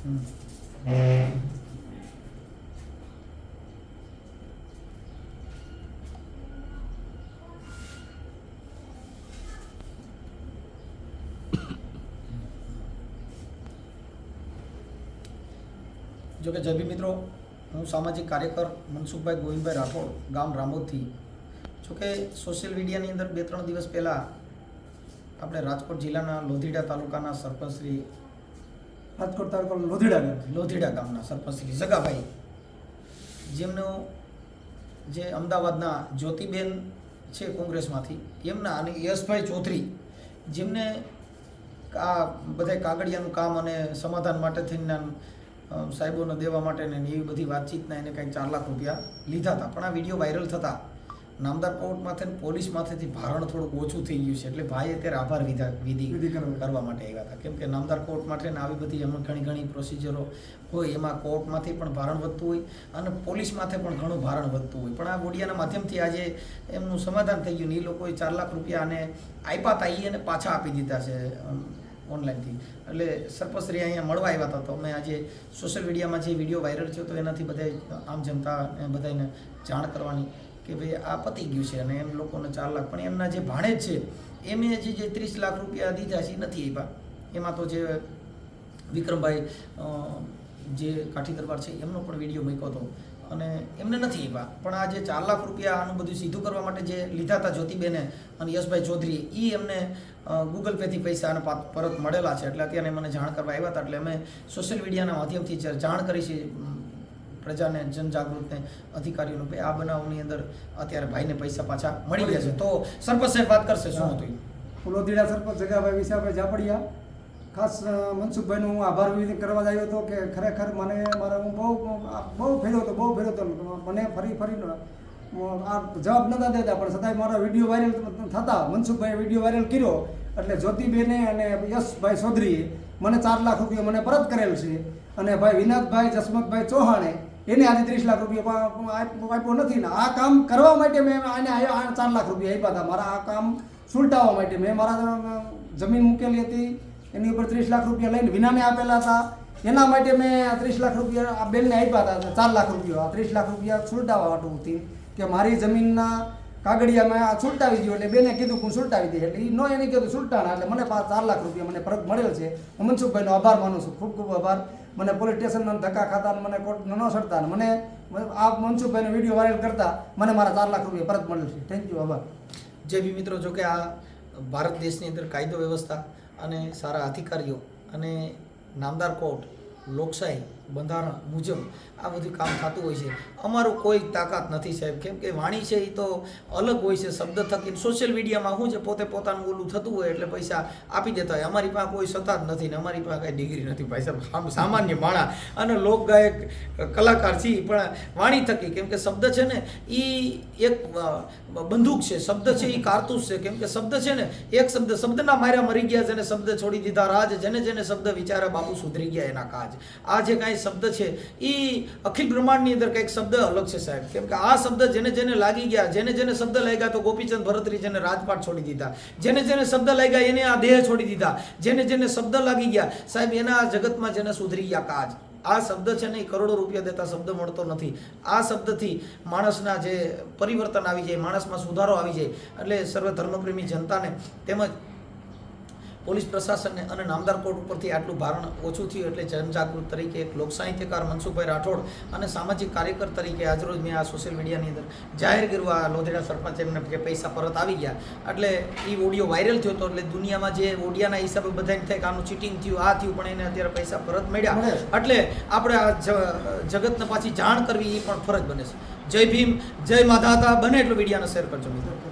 જોકે જય ભીમ મિત્રો, હું સામાજિક કાર્યકર મનસુખભાઈ ગોવિંદભાઈ રાઠોડ, ગામ રામોદથી. જોકે સોશિયલ મીડિયાની અંદર 2-3 દિવસ પહેલાં આપણે રાજકોટ જિલ્લાના લોધીડા તાલુકાના સરપંચ શ્રી રાજકોટ તાલુકા લોધીડા ગામના સરપંચ શ્રી જગાભાઈ, જેમનો જે અમદાવાદના જ્યોતિબેન છે કોંગ્રેસમાંથી, એમના અને યશભાઈ ચૌધરી, જેમને આ બધા કાગળિયાનું કામ અને સમાધાન માટે થઈને સાહેબોને દેવા માટે ને એવી બધી વાતચીતના એને કંઈક 4 લાખ રૂપિયા લીધા હતા. પણ આ વિડીયો વાયરલ થતાં નામદાર કોર્ટમાંથી ને પોલીસમાંથી ભારણ થોડુંક ઓછું થઈ ગયું છે. એટલે ભાઈ અત્યારે આભાર વિધિ કરવા માટે આવ્યા હતા. કેમ કે નામદાર કોર્ટમાંથી ને આવી બધી એમાં ઘણી પ્રોસિજરો હોય, એમાં કોર્ટમાંથી પણ ભારણ વધતું હોય અને પોલીસમાંથી પણ ઘણું ભારણ વધતું હોય. પણ આ ઓડિયાના માધ્યમથી આજે એમનું સમાધાન થઈ ગયું ને એ લોકોએ 4 લાખ રૂપિયા આને આપ્યા હતા, એને પાછા આપી દીધા છે ઓનલાઈનથી. એટલે સરપંચશ્રી અહીંયા મળવા આવ્યા હતા. તો અમે આજે સોશિયલ મીડિયામાં જે વિડીયો વાયરલ થયો તો એનાથી બધા આમ જનતા બધાને જાણ કરવાની કે ભાઈ આ પતી ગયું છે અને એમ લોકોને 4 લાખ, પણ એમના જે ભાણેજ છે એમને જે 30 લાખ રૂપિયા દીધા છે એ નથી આપ્યા. એમાં તો જે વિક્રમભાઈ જે કાઠી દરબાર છે એમનો પણ વિડીયો મૂક્યો હતો અને એમને નથી આપ્યા. પણ આ જે 4 લાખ રૂપિયા આનું બધું સીધું કરવા માટે જે લીધા હતા જ્યોતિબેને અને યશભાઈ ચૌધરી, એ એમને ગૂગલ પેથી પૈસા અને પરત મળેલા છે. એટલે અત્યારે મને જાણ કરવા આવ્યા હતા. એટલે અમે સોશિયલ મીડિયાના માધ્યમથી જાણ કરી છે પ્રજાને, જનજાગૃતને, અધિકારીઓને, ભાઈ આ બનાવની અંદર અત્યારે ભાઈને પૈસા પાછા મળી ગયા છે. તો સરપંચ સાહેબ વાત કરશે શું હતું. લોધીડા સરપંચ જગાભાઈ વિશે આપણે જાપડિયા ખાસ મનસુખભાઈનો હું આભાર વિધિ કરવા જ આવ્યો હતો કે ખરેખર મને હું બહુ ફેર્યો હતો મને ફરી આ જવાબ નહોતા દેતા, પણ છતાંય મારા વિડીયો વાયરલ થતા મનસુખભાઈએ વિડીયો વાયરલ કર્યો એટલે જ્યોતિબેને અને યશભાઈ ચૌધરીએ મને 4 લાખ રૂપિયા મને પરત કરેલ છે. અને ભાઈ વિનોદભાઈ જસમતભાઈ ચૌહાણે એને આજે 30 લાખ રૂપિયા આપ્યો નથી ને આ કામ કરવા માટે મેં આને 4 લાખ રૂપિયા આપ્યા હતા. મારા આ કામ સુલટાવવા માટે મેં મારા જમીન મૂકેલી હતી, એની ઉપર 30 લાખ રૂપિયા લઈને વિનાને આપેલા હતા. એના માટે મેં 30 લાખ રૂપિયા આ બેનને આપ્યા હતા, 4 લાખ રૂપિયા. 30 લાખ રૂપિયા સુલટાવવા હતું કે મારી જમીનના કાગળિયામાં આ સુલટાવી દો. એટલે બેને કીધું હું સુલટાવી દે, એટલે નો એને કીધું સુલટાણા. એટલે મને 4 લાખ રૂપિયા મને પરત મળેલ છે. હું મનસુખભાઈનો આભાર માનું છું, ખૂબ ખૂબ આભાર. મને પોલીસ સ્ટેશનના ધક્કા ખાતા, મને કોર્ટ ન સડતા, મને આ મનસુખભાઈનો વિડીયો વાયરલ કરતા મને મારા 4 લાખ રૂપિયા પરત મળેલ છે. થેન્ક યુ, આભાર. જે બી મિત્રો, જો કે આ ભારત દેશની અંદર કાયદો વ્યવસ્થા અને સારા અધિકારીઓ અને નામદાર કોર્ટ, લોકશાહી, બંધારણ મુજબ આ બધું કામ થતું હોય છે. અમારું કોઈ તાકાત નથી સાહેબ, કેમ કે વાણી છે એ તો અલગ હોય છે શબ્દ થકી. સોશિયલ મીડિયામાં શું છે, પોતે પોતાનું ઓલું થતું હોય એટલે પૈસા આપી દેતા હોય. અમારી પાસે કોઈ સત્તા જ નથી ને અમારી પાસે કાંઈ ડિગ્રી નથી ભાઈ સાહેબ, સામાન્ય માણસ અને લોકગાયક કલાકાર છીએ. પણ વાણી થકી, કેમ કે શબ્દ છે ને એ એક બંદૂક છે, શબ્દ છે એ કારતૂસ છે. કેમ કે શબ્દ છે ને એક શબ્દના માર્યા મરી ગયા, જેને શબ્દ છોડી દીધા રાજ, જેને શબ્દ વિચારા બાપુ સુધરી ગયા એના કાજ. આ જે કાંઈ શબ્દ છે એ અખિલ બ્રહ્માંડની અંદર કંઈક શબ્દ અલગ છે સાહેબ. કેમ કે આ શબ્દ જેને લાગી ગયા, જેને શબ્દ લાગ્યા, તો ગોપીચંદ ભરતરી જેને રાજપાટ છોડી દીધા, જેને શબ્દ લાગ્યા એને આ દેહ છોડી દીધા, જેને શબ્દ લાગી ગયા સાહેબ એના જગતમાં જેને સુધરી ગયા કાજ. આ શબ્દ છે ને એ કરોડો રૂપિયા દેતા શબ્દ મળતો નથી. આ શબ્દથી માણસના જે પરિવર્તન આવી જાય, માણસમાં સુધારો આવી જાય. એટલે સર્વ ધર્મપ્રેમી જનતાને તેમજ પોલીસ પ્રશાસનને અને નામદાર કોર્ટ ઉપરથી આટલું ભારણ ઓછું થયું. એટલે જનજાગૃત તરીકે એક લોક સાહિત્યકાર મનસુખભાઈ રાઠોડ અને સામાજિક કાર્યકર તરીકે આજરોજ મેં આ સોશિયલ મીડિયાની અંદર જાહેર કર્યું આ લોધીડા સરપંચ એમને કે પૈસા પરત આવી ગયા. એટલે એ ઓડિયો વાયરલ થયો હતો. એટલે દુનિયામાં જે ઓડિયાના હિસાબે બધાને થાય કે આનું ચીટિંગ થયું, આ થયું, પણ એને અત્યારે પૈસા પરત મળ્યા. એટલે આપણે આ જગતને પાછી જાણ કરવી એ પણ ફરજ બને છે. જય ભીમ, જય માધાતા. બને એટલું વિડીયોને શેર કરજો મિત્રો.